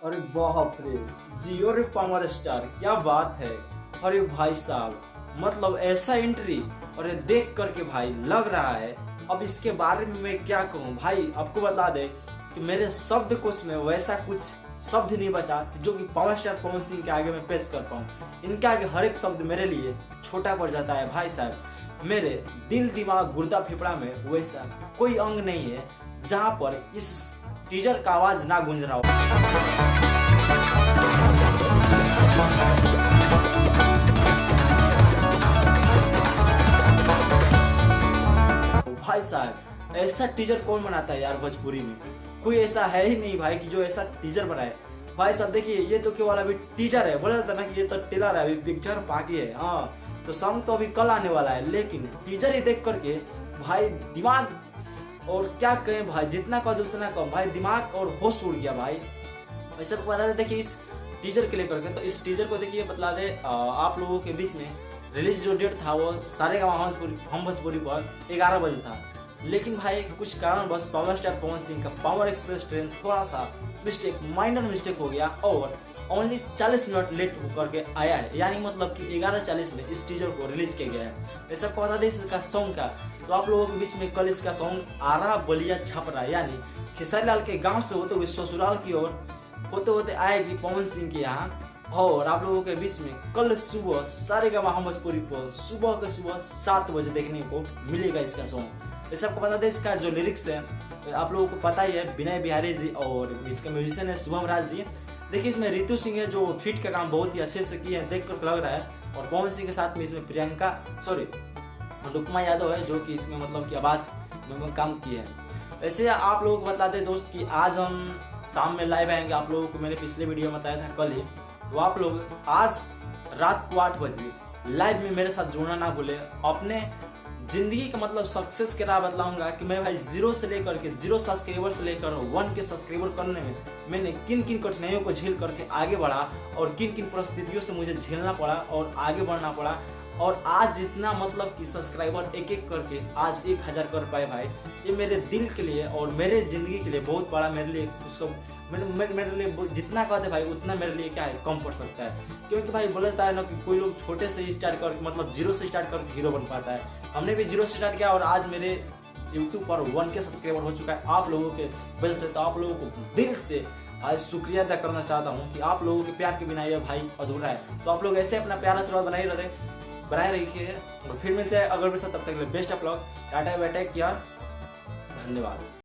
अरे बाप रे, जियो रे पावर स्टार, क्या बात है। अरे भाई साहब, मतलब ऐसा एंट्री, अरे देख करके भाई लग रहा है। अब इसके बारे में मैं क्या कहूँ भाई, आपको बता दे कि मेरे शब्दकोश में वैसा कुछ शब्द नहीं बचा कि जो कि पावर स्टार पवन सिंह के आगे मैं पेश कर पाऊँ। इनके आगे हर एक शब्द मेरे लिए छोटा पड़ जाता है भाई साहब। मेरे दिल दिमाग गुर्दा फेफड़ा में वैसा कोई अंग नहीं है जहाँ पर इस टीजर का आवाज ना गूंज रहा हो। भाई साहब, ऐसा टीजर कौन बनाता है यार भोजपुरी में? कोई ऐसा है ही नहीं भाई कि जो ऐसा टीजर बनाए। भाई साहब देखिए, ये तो केवल अभी टीजर है, बोला जाता ना कि ये तो टेलर है, अभी पिक्चर बाकी है। हाँ, तो सॉन्ग तो अभी कल आने वाला है, लेकिन टीजर ही देख करके भाई दिमाग, और क्या कहें भाई, जितना कह दो उतना कम भाई, दिमाग और होश उड़ गया भाई। वैसे बता दे, देखिए इस टीजर के लेकर के, तो इस टीजर को देखिए बतला दे आप लोगों के बीच में रिलीज जो डेट था वो सारेगामा हम भोजपुरी पर 11 बजे था। लेकिन भाई कुछ कारण बस पावर स्टार पवन सिंह का पावर एक्सप्रेस ट्रेन थोड़ा सा मिस्टेक, माइनर मिस्टेक हो गया और ओनली 40 मिनट लेट होकर के आया है। यानी मतलब कि 11:40 में इस टीजर को रिलीज किया गया है। ऐसा बता दें इसका सॉन्ग का, तो आप लोगों के बीच में कल इसका सॉन्ग आरा बलिया छपरा यानी खेसारी लाल के गाँव से होते हुए ससुराल की ओर होते होते आएगी पवन सिंह के यहाँ, और आप लोगों के बीच में कल सुबह सारेगामा हम भोजपुरी पर सुबह के सुबह 7 बजे देखने को मिलेगा इसका सॉन्ग। ये सबको बता दें, इसका जो लिरिक्स है आप लोगों को पता ही है, विनय बिहारी जी, और इसके म्यूजिशियन है शुभम राज जी। देखिए इसमें रितु सिंह है जो फिट का काम बहुत ही अच्छे से किए हैं, देख कर लग रहा है। और पवन सिंह के साथ में इसमें रुकमा यादव है जो कि इसमें मतलब की आवाज में काम किए हैं। वैसे आप लोगों को बता दें दोस्त कि आज हम शाम में लाइव आएंगे। आप लोगों को मैंने पिछले वीडियो में बताया था कल ही, तो आप लोग आज रात को 8 बजे लाइव में मेरे साथ जुड़ना ना भूले। अपने जिंदगी का मतलब सक्सेस के राह बतलाऊंगा कि मैं भाई 0 से लेकर के 0 सब्सक्राइबर से लेकर 1 के सब्सक्राइबर करने में मैंने किन किन कठिनाइयों को झेल करके आगे बढ़ा, और किन किन परिस्थितियों से मुझे झेलना पड़ा और आगे बढ़ना पड़ा, और आज जितना मतलब कि सब्सक्राइबर एक एक करके आज 1000 कर पाए भाई, ये मेरे दिल के लिए और मेरे जिंदगी के लिए बहुत बड़ा, मेरे लिए उसको मेरे लिए जितना कहते भाई उतना मेरे लिए क्या है कम पड़ सकता है। क्योंकि भाई बोला जाता है ना कि कोई लोग छोटे से स्टार्ट करके मतलब 0 से स्टार्ट करके हीरो बन पाता है। हमने भी 0 से स्टार्ट किया और आज मेरे YouTube पर 1 के सब्सक्राइबर हो चुका है आप लोगों के वजह से। तो आप लोगों को दिल से आज शुक्रिया अदा करना चाहता हूँ कि आप लोगों के प्यार के बिना ये भाई अधूरा है। तो आप लोग ऐसे अपना प्यार आशीर्वाद बनाए रखिए, और फिर मिलते हैं अगले वीडियो से। तब तक के लिए best of luck, tata bye take care, धन्यवाद।